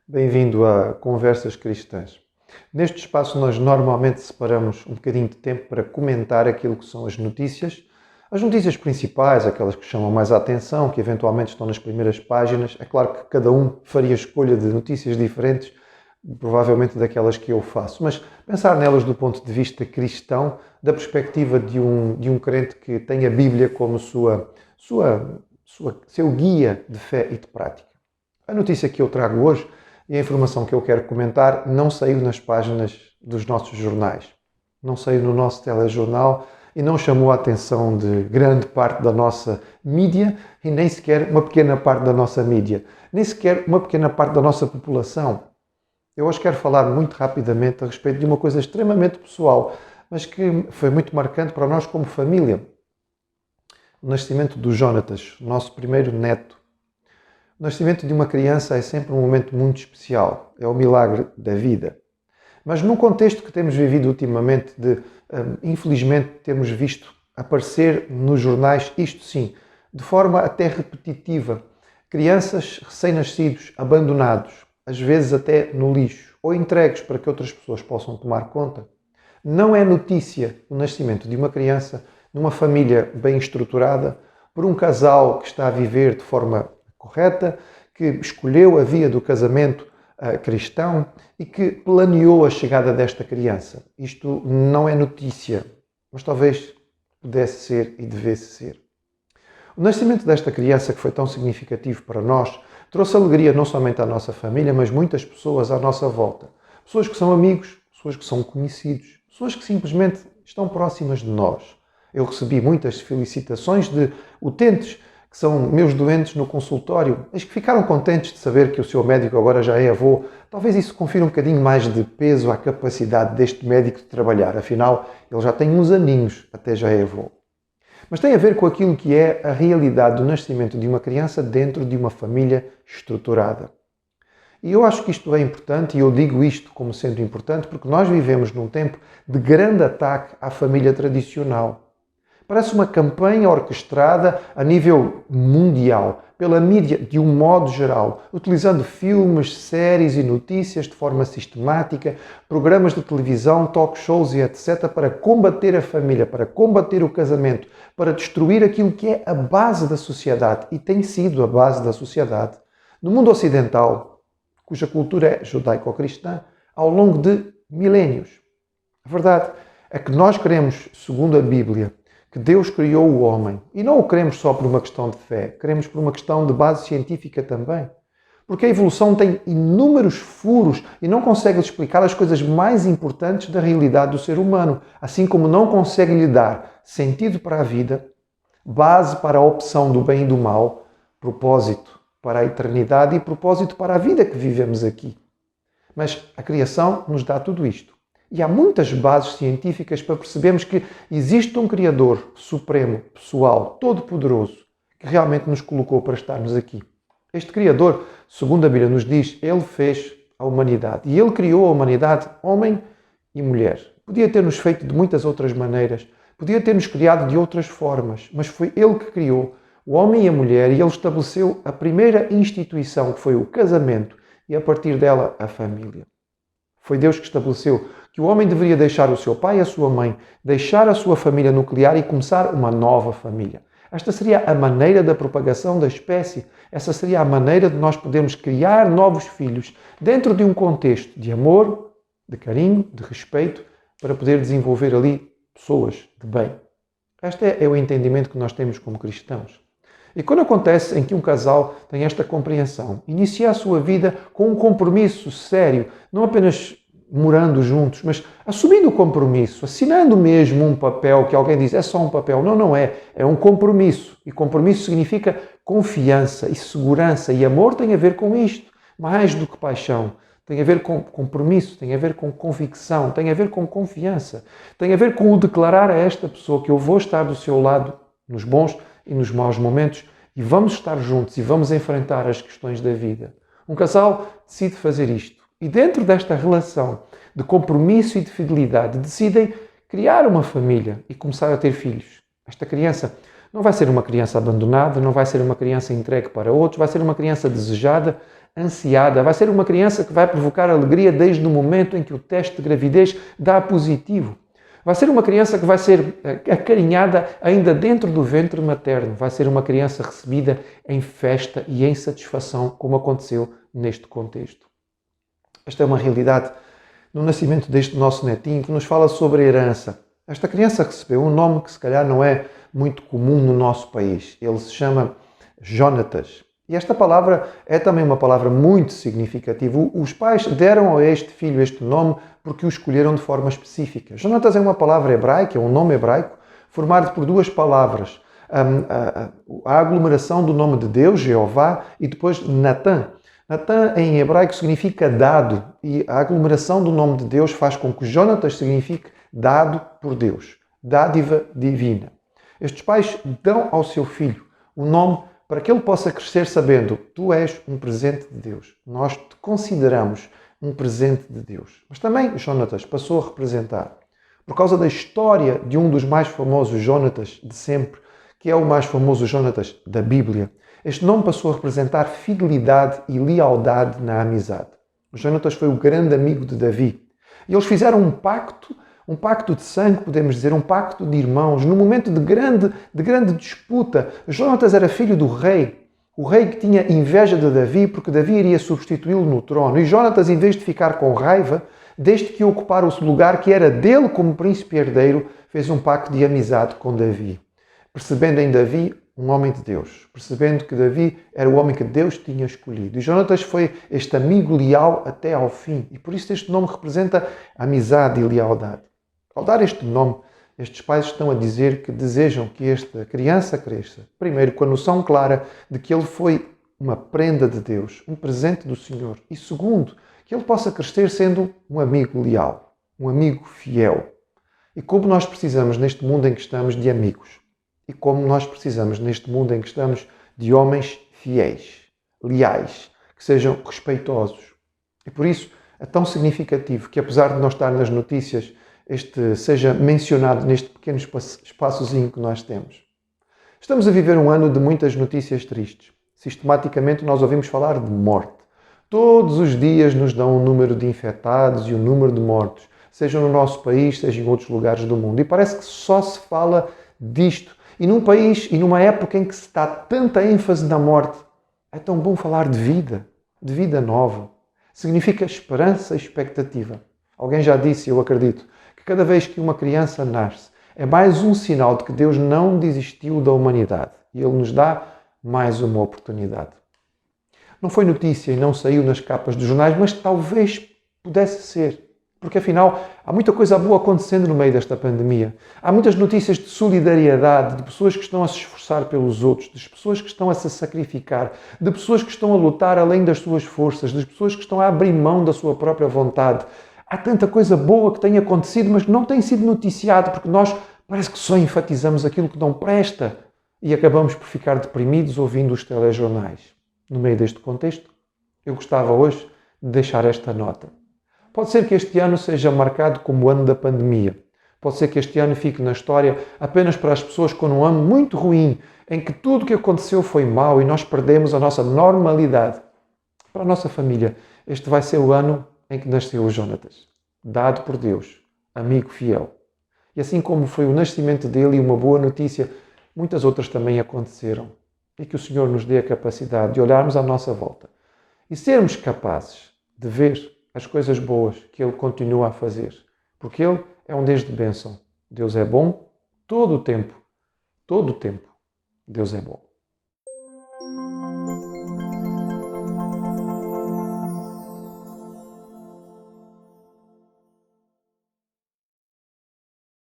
Bem-vindo a Conversas Cristãs. Neste espaço nós normalmente separamos um bocadinho de tempo para comentar aquilo que são as notícias principais, aquelas que chamam mais a atenção, que eventualmente estão nas primeiras páginas. É claro que cada um faria escolha de notícias diferentes, provavelmente daquelas que eu faço, mas pensar nelas do ponto de vista cristão, da perspectiva de um crente que tem a Bíblia como seu guia de fé e de prática. A notícia que eu trago hoje e a informação que eu quero comentar não saiu nas páginas dos nossos jornais, não saiu no nosso telejornal e não chamou a atenção de grande parte da nossa mídia e nem sequer uma pequena parte da nossa mídia, nem sequer uma pequena parte da nossa população. Eu hoje quero falar muito rapidamente a respeito de uma coisa extremamente pessoal, mas que foi muito marcante para nós como família. O nascimento do Jonatas, nosso primeiro neto. O nascimento de uma criança é sempre um momento muito especial, é o milagre da vida. Mas num contexto que temos vivido ultimamente de, infelizmente, termos visto aparecer nos jornais, isto sim, de forma até repetitiva, crianças recém-nascidos, abandonados, às vezes até no lixo, ou entregues para que outras pessoas possam tomar conta. Não é notícia o nascimento de uma criança numa família bem estruturada, por um casal que está a viver de forma correta, que escolheu a via do casamento cristão e que planeou a chegada desta criança. Isto não é notícia, mas talvez pudesse ser e devesse ser. O nascimento desta criança, que foi tão significativo para nós, trouxe alegria não somente à nossa família, mas muitas pessoas à nossa volta. Pessoas que são amigos, pessoas que são conhecidos, pessoas que simplesmente estão próximas de nós. Eu recebi muitas felicitações de utentes que são meus doentes no consultório, mas que ficaram contentes de saber que o seu médico agora já é avô. Talvez isso confira um bocadinho mais de peso à capacidade deste médico de trabalhar. Afinal, ele já tem uns aninhos, até já é avô. Mas tem a ver com aquilo que é a realidade do nascimento de uma criança dentro de uma família estruturada. E eu acho que isto é importante, e eu digo isto como sendo importante, porque nós vivemos num tempo de grande ataque à família tradicional. Parece uma campanha orquestrada a nível mundial, pela mídia de um modo geral, utilizando filmes, séries e notícias de forma sistemática, programas de televisão, talk shows e etc. para combater a família, para combater o casamento, para destruir aquilo que é a base da sociedade e tem sido a base da sociedade. No mundo ocidental, cuja cultura é judaico-cristã, ao longo de milénios. A verdade é que nós queremos, segundo a Bíblia, que Deus criou o homem. E não o queremos só por uma questão de fé, queremos por uma questão de base científica também. Porque a evolução tem inúmeros furos e não consegue explicar as coisas mais importantes da realidade do ser humano, assim como não consegue lhe dar sentido para a vida, base para a opção do bem e do mal, propósito para a eternidade e propósito para a vida que vivemos aqui. Mas a criação nos dá tudo isto. E há muitas bases científicas para percebermos que existe um Criador supremo, pessoal, todo-poderoso, que realmente nos colocou para estarmos aqui. Este Criador, segundo a Bíblia nos diz, Ele fez a humanidade. E Ele criou a humanidade, homem e mulher. Podia ter-nos feito de muitas outras maneiras, podia ter-nos criado de outras formas, mas foi Ele que criou o homem e a mulher e Ele estabeleceu a primeira instituição, que foi o casamento, e a partir dela a família. Foi Deus que estabeleceu que o homem deveria deixar o seu pai e a sua mãe, deixar a sua família nuclear e começar uma nova família. Esta seria a maneira da propagação da espécie. Essa seria a maneira de nós podermos criar novos filhos dentro de um contexto de amor, de carinho, de respeito, para poder desenvolver ali pessoas de bem. Este é o entendimento que nós temos como cristãos. E quando acontece em que um casal tem esta compreensão, inicia a sua vida com um compromisso sério, não apenas morando juntos, mas assumindo o compromisso, assinando mesmo um papel que alguém diz, é só um papel. Não, não é. É um compromisso. E compromisso significa confiança e segurança. E amor tem a ver com isto. Mais do que paixão. Tem a ver com compromisso, tem a ver com convicção, tem a ver com confiança. Tem a ver com o declarar a esta pessoa que eu vou estar do seu lado nos bons e nos maus momentos e vamos estar juntos e vamos enfrentar as questões da vida. Um casal decide fazer isto. E dentro desta relação de compromisso e de fidelidade, decidem criar uma família e começar a ter filhos. Esta criança Não vai ser uma criança abandonada, não vai ser uma criança entregue para outros, vai ser uma criança desejada, ansiada, vai ser uma criança que vai provocar alegria desde o momento em que o teste de gravidez dá positivo. Vai ser uma criança que vai ser acarinhada ainda dentro do ventre materno. Vai ser uma criança recebida em festa e em satisfação, como aconteceu neste contexto. Esta é uma realidade no nascimento deste nosso netinho que nos fala sobre a herança. Esta criança recebeu um nome que se calhar não é muito comum no nosso país. Ele se chama Jonatas. E esta palavra é também uma palavra muito significativa. Os pais deram a este filho este nome porque o escolheram de forma específica. Jonatas é uma palavra hebraica, é um nome hebraico, formado por duas palavras. A aglomeração do nome de Deus, Jeová, e depois Natã. Natã em hebraico significa dado, e a aglomeração do nome de Deus faz com que Jonatas signifique dado por Deus, dádiva divina. Estes pais dão ao seu filho o nome para que ele possa crescer sabendo: tu és um presente de Deus. Nós te consideramos um presente de Deus. Mas também Jonatas passou a representar, por causa da história de um dos mais famosos Jonatas de sempre, que é o mais famoso Jonatas da Bíblia, este nome passou a representar fidelidade e lealdade na amizade. O Jonatas foi o grande amigo de Davi. E eles fizeram um pacto de sangue, podemos dizer, um pacto de irmãos. No momento de grande disputa, Jonatas era filho do rei. O rei que tinha inveja de Davi, porque Davi iria substituí-lo no trono. E Jonatas, em vez de ficar com raiva, desde que ocupara o lugar que era dele como príncipe herdeiro, fez um pacto de amizade com Davi. Percebendo em Davi um homem de Deus, percebendo que Davi era o homem que Deus tinha escolhido. E Jonatas foi este amigo leal até ao fim. E por isso este nome representa amizade e lealdade. Ao dar este nome, estes pais estão a dizer que desejam que esta criança cresça, primeiro, com a noção clara de que ele foi uma prenda de Deus, um presente do Senhor. E segundo, que ele possa crescer sendo um amigo leal, um amigo fiel. E como nós precisamos neste mundo em que estamos de amigos. E como nós precisamos neste mundo em que estamos de homens fiéis, leais, que sejam respeitosos. E por isso é tão significativo que, apesar de não estar nas notícias, este seja mencionado neste pequeno espaçozinho que nós temos. Estamos a viver um ano de muitas notícias tristes. Sistematicamente nós ouvimos falar de morte. Todos os dias nos dão um número de infectados e um número de mortos, seja no nosso país, seja em outros lugares do mundo. E parece que só se fala disto. E num país e numa época em que se dá tanta ênfase na morte, é tão bom falar de vida nova. Significa esperança e expectativa. Alguém já disse, eu acredito, que cada vez que uma criança nasce, é mais um sinal de que Deus não desistiu da humanidade e Ele nos dá mais uma oportunidade. Não foi notícia e não saiu nas capas dos jornais, mas talvez pudesse ser. Porque, afinal, há muita coisa boa acontecendo no meio desta pandemia. Há muitas notícias de solidariedade, de pessoas que estão a se esforçar pelos outros, de pessoas que estão a se sacrificar, de pessoas que estão a lutar além das suas forças, de pessoas que estão a abrir mão da sua própria vontade. Há tanta coisa boa que tem acontecido, mas que não tem sido noticiado, porque nós parece que só enfatizamos aquilo que não presta e acabamos por ficar deprimidos ouvindo os telejornais. No meio deste contexto, eu gostava hoje de deixar esta nota. Pode ser que este ano seja marcado como o ano da pandemia. Pode ser que este ano fique na história apenas para as pessoas com um ano muito ruim, em que tudo o que aconteceu foi mau e nós perdemos a nossa normalidade. Para a nossa família, este vai ser o ano em que nasceu o Jonatas, dado por Deus, amigo fiel. E assim como foi o nascimento dele e uma boa notícia, muitas outras também aconteceram. E que o Senhor nos dê a capacidade de olharmos à nossa volta e sermos capazes de ver as coisas boas que Ele continua a fazer. Porque Ele é um Deus de bênção. Deus é bom todo o tempo. Todo o tempo. Deus é bom.